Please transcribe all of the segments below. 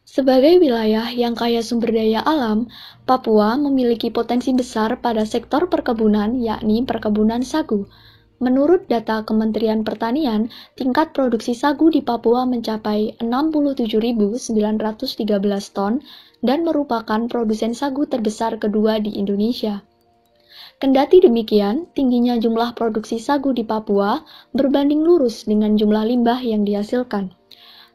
Sebagai wilayah yang kaya sumber daya alam, Papua memiliki potensi besar pada sektor perkebunan, yakni perkebunan sagu. Menurut data Kementerian Pertanian, tingkat produksi sagu di Papua mencapai 67.913 ton dan merupakan produsen sagu terbesar kedua di Indonesia. Kendati demikian, tingginya jumlah produksi sagu di Papua berbanding lurus dengan jumlah limbah yang dihasilkan.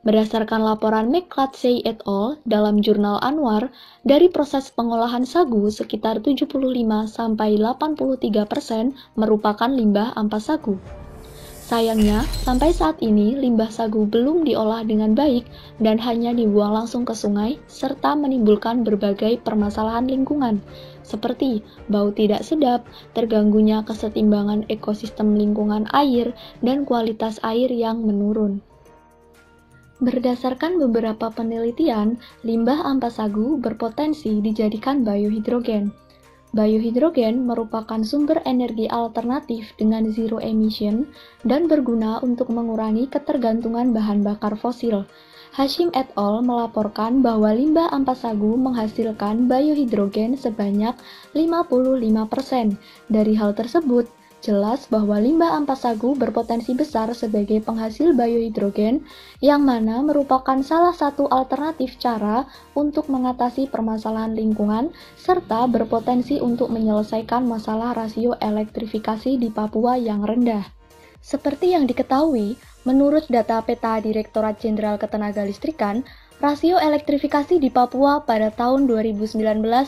Berdasarkan laporan McClatchy et al. Dalam jurnal Anwar, dari proses pengolahan sagu sekitar 75-83% merupakan limbah ampas sagu. Sayangnya, sampai saat ini limbah sagu belum diolah dengan baik dan hanya dibuang langsung ke sungai serta menimbulkan berbagai permasalahan lingkungan, seperti bau tidak sedap, terganggunya kesetimbangan ekosistem lingkungan air, dan kualitas air yang menurun. Berdasarkan beberapa penelitian, limbah ampas sagu berpotensi dijadikan biohidrogen. Biohidrogen merupakan sumber energi alternatif dengan zero emission dan berguna untuk mengurangi ketergantungan bahan bakar fosil. Hashim et al. Melaporkan bahwa limbah ampas sagu menghasilkan biohidrogen sebanyak 55%. Dari hal tersebut, jelas bahwa limbah ampas sagu berpotensi besar sebagai penghasil biohidrogen, yang mana merupakan salah satu alternatif cara untuk mengatasi permasalahan lingkungan, serta berpotensi untuk menyelesaikan masalah rasio elektrifikasi di Papua yang rendah. Seperti yang diketahui, menurut data peta Direktorat Jenderal Ketenagalistrikan, rasio elektrifikasi di Papua pada tahun 2019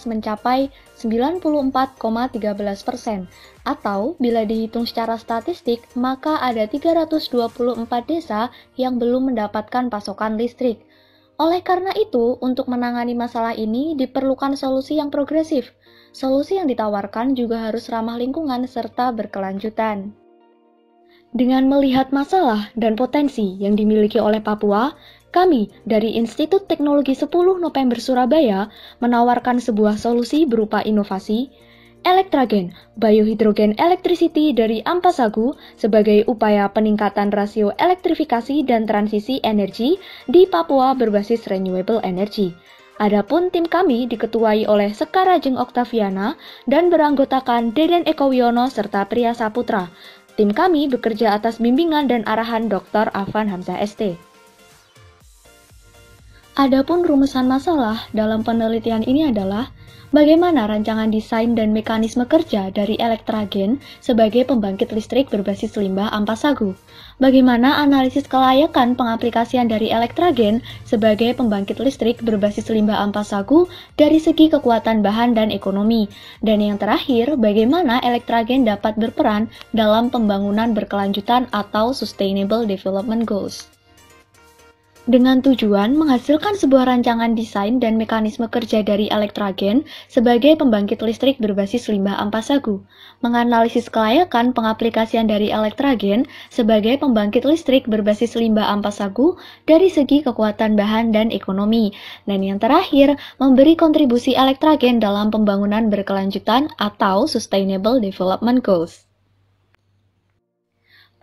mencapai 94,13%, atau bila dihitung secara statistik, maka ada 324 desa yang belum mendapatkan pasokan listrik. Oleh karena itu, untuk menangani masalah ini diperlukan solusi yang progresif. Solusi yang ditawarkan juga harus ramah lingkungan serta berkelanjutan. Dengan melihat masalah dan potensi yang dimiliki oleh Papua, kami dari Institut Teknologi 10 November Surabaya menawarkan sebuah solusi berupa inovasi Electragen, biohidrogen electricity dari ampas sagu sebagai upaya peningkatan rasio elektrifikasi dan transisi energi di Papua berbasis renewable energy. Adapun tim kami diketuai oleh Sekar Rajeng Oktaviana dan beranggotakan Deden Eko Wiono serta Priya Saputra. Tim kami bekerja atas bimbingan dan arahan Dr. Afan Hamzah ST. Adapun rumusan masalah dalam penelitian ini adalah bagaimana rancangan desain dan mekanisme kerja dari Electragen sebagai pembangkit listrik berbasis limbah ampas sagu. Bagaimana analisis kelayakan pengaplikasian dari Electragen sebagai pembangkit listrik berbasis limbah ampas sagu dari segi kekuatan bahan dan ekonomi. Dan yang terakhir, bagaimana Electragen dapat berperan dalam pembangunan berkelanjutan atau Sustainable Development Goals. Dengan tujuan menghasilkan sebuah rancangan desain dan mekanisme kerja dari Electragen sebagai pembangkit listrik berbasis limbah ampas sagu, menganalisis kelayakan pengaplikasian dari Electragen sebagai pembangkit listrik berbasis limbah ampas sagu dari segi kekuatan bahan dan ekonomi, dan yang terakhir, memberi kontribusi Electragen dalam pembangunan berkelanjutan atau Sustainable Development Goals.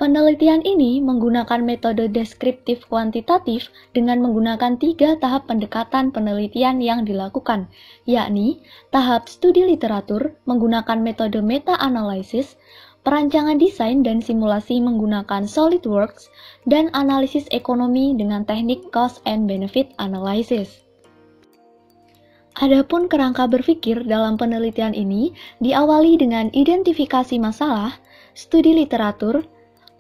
Penelitian ini menggunakan metode deskriptif kuantitatif dengan menggunakan 3 tahap pendekatan penelitian yang dilakukan, yakni tahap studi literatur menggunakan metode meta-analisis, perancangan desain dan simulasi menggunakan SolidWorks, dan analisis ekonomi dengan teknik cost and benefit analysis. Adapun kerangka berpikir dalam penelitian ini diawali dengan identifikasi masalah, studi literatur,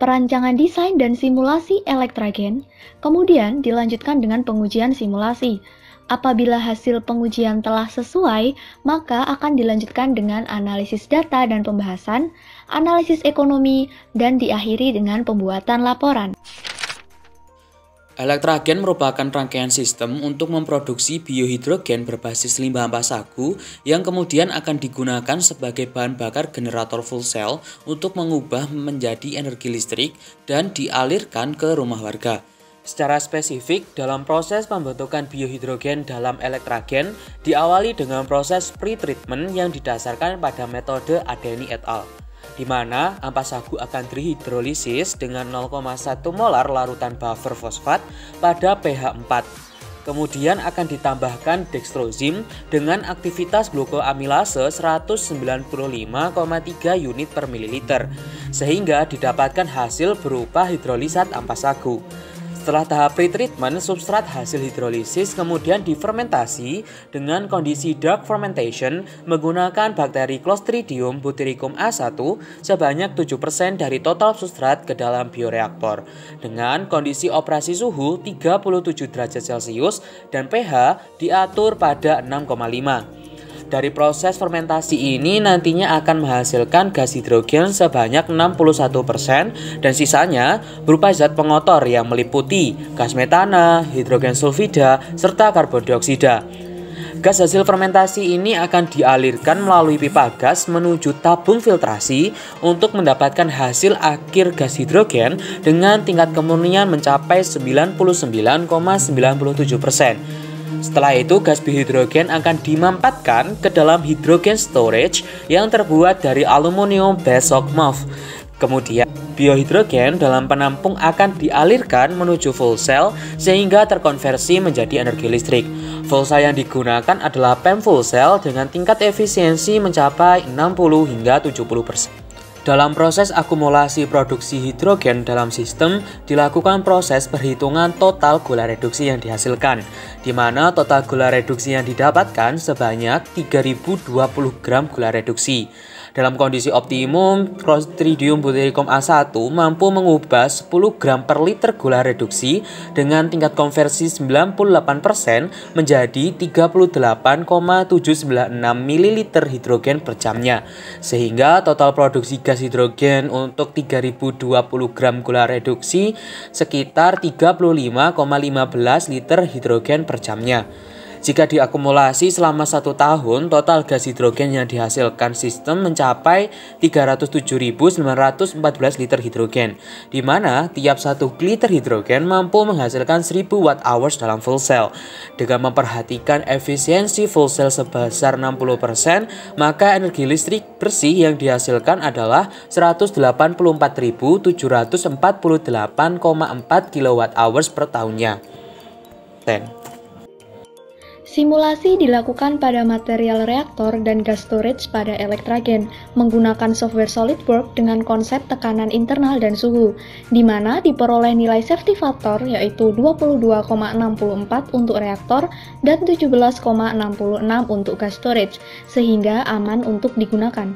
perancangan desain dan simulasi Electragen, kemudian dilanjutkan dengan pengujian simulasi. Apabila hasil pengujian telah sesuai, maka akan dilanjutkan dengan analisis data dan pembahasan, analisis ekonomi, dan diakhiri dengan pembuatan laporan. Electragen merupakan rangkaian sistem untuk memproduksi biohidrogen berbasis limbah ampas sagu yang kemudian akan digunakan sebagai bahan bakar generator fuel cell untuk mengubah menjadi energi listrik dan dialirkan ke rumah warga. Secara spesifik, dalam proses pembentukan biohidrogen dalam Electragen diawali dengan proses pre-treatment yang didasarkan pada metode Adeni et al., di mana ampas sagu akan dihidrolisis dengan 0,1 molar larutan buffer fosfat pada pH 4. Kemudian akan ditambahkan dextrozim dengan aktivitas glukoamilase 195,3 unit per mililiter, sehingga didapatkan hasil berupa hidrolisat ampas sagu. Setelah tahap pretreatment, substrat hasil hidrolisis kemudian difermentasi dengan kondisi dark fermentation menggunakan bakteri Clostridium butyricum A1 sebanyak 7% dari total substrat ke dalam bioreaktor dengan kondisi operasi suhu 37 derajat Celcius dan pH diatur pada 6,5. Dari proses fermentasi ini nantinya akan menghasilkan gas hidrogen sebanyak 61% dan sisanya berupa zat pengotor yang meliputi gas metana, hidrogen sulfida, serta karbon dioksida. Gas hasil fermentasi ini akan dialirkan melalui pipa gas menuju tabung filtrasi untuk mendapatkan hasil akhir gas hidrogen dengan tingkat kemurnian mencapai 99,97%. Setelah itu, gas biohidrogen akan dimampatkan ke dalam hydrogen storage yang terbuat dari aluminium basalt mouth. Kemudian, biohidrogen dalam penampung akan dialirkan menuju fuel cell sehingga terkonversi menjadi energi listrik. Fuel cell yang digunakan adalah PEM fuel cell dengan tingkat efisiensi mencapai 60 hingga 70%. Dalam proses akumulasi produksi hidrogen dalam sistem, dilakukan proses perhitungan total gula reduksi yang dihasilkan, di mana total gula reduksi yang didapatkan sebanyak 3020 gram gula reduksi. Dalam kondisi optimum, Clostridium butyricum A1 mampu mengubah 10 gram per liter gula reduksi dengan tingkat konversi 98% menjadi 38,796 ml hidrogen per jamnya. Sehingga total produksi gas hidrogen untuk 3020 gram gula reduksi sekitar 35,15 liter hidrogen per jamnya. Jika diakumulasi selama 1 tahun, total gas hidrogen yang dihasilkan sistem mencapai 307.914 liter hidrogen, di mana tiap 1 liter hidrogen mampu menghasilkan 1000 watt-hours dalam fuel cell. Dengan memperhatikan efisiensi fuel cell sebesar 60%, maka energi listrik bersih yang dihasilkan adalah 184.748,4 kWh per tahunnya. Simulasi dilakukan pada material reaktor dan gas storage pada Electragen menggunakan software SolidWorks dengan konsep tekanan internal dan suhu, di mana diperoleh nilai safety factor yaitu 22,64 untuk reaktor dan 17,66 untuk gas storage, sehingga aman untuk digunakan.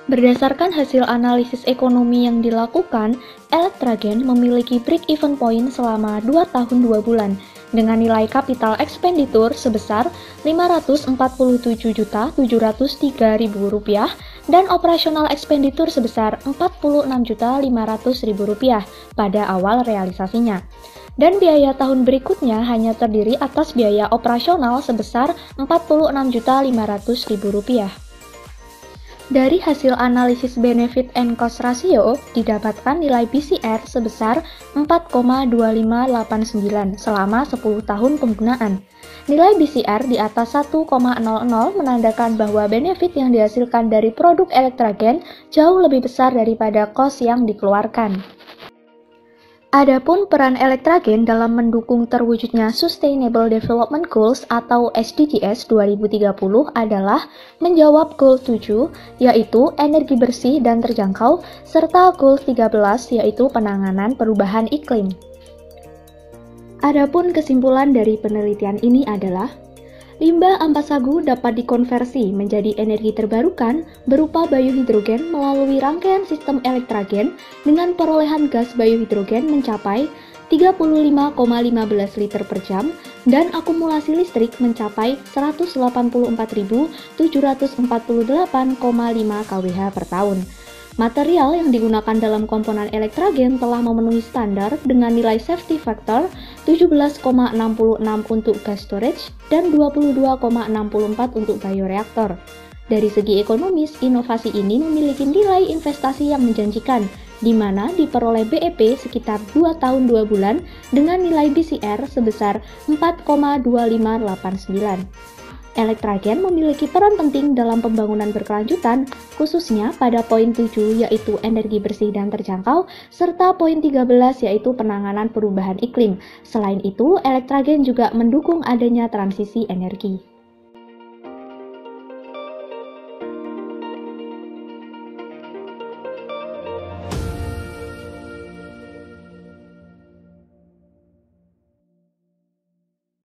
Berdasarkan hasil analisis ekonomi yang dilakukan, Electragen memiliki break-even point selama 2 tahun 2 bulan, dengan nilai capital expenditure sebesar Rp547.703.000 dan operational expenditure sebesar Rp46.500.000 pada awal realisasinya. Dan biaya tahun berikutnya hanya terdiri atas biaya operasional sebesar Rp46.500.000. Dari hasil analisis benefit and cost ratio, didapatkan nilai BCR sebesar 4,2589 selama 10 tahun penggunaan. Nilai BCR di atas 1,00 menandakan bahwa benefit yang dihasilkan dari produk Electragen jauh lebih besar daripada cost yang dikeluarkan. Adapun peran Electragen dalam mendukung terwujudnya Sustainable Development Goals atau SDGs 2030 adalah menjawab Goal 7, yaitu energi bersih dan terjangkau, serta Goal 13, yaitu penanganan perubahan iklim. Adapun kesimpulan dari penelitian ini adalah, limbah ampas sagu dapat dikonversi menjadi energi terbarukan berupa biohidrogen melalui rangkaian sistem Electragen dengan perolehan gas biohidrogen mencapai 35,15 liter per jam dan akumulasi listrik mencapai 184.748,5 kWh per tahun. Material yang digunakan dalam komponen Electragen telah memenuhi standar dengan nilai safety factor 17,66 untuk gas storage dan 22,64 untuk bioreaktor. Dari segi ekonomis, inovasi ini memiliki nilai investasi yang menjanjikan, di mana diperoleh BEP sekitar 2 tahun 2 bulan dengan nilai BCR sebesar 4,2589. Elektragen memiliki peran penting dalam pembangunan berkelanjutan, khususnya pada poin 7 yaitu energi bersih dan terjangkau, serta poin 13 yaitu penanganan perubahan iklim. Selain itu, elektragen juga mendukung adanya transisi energi.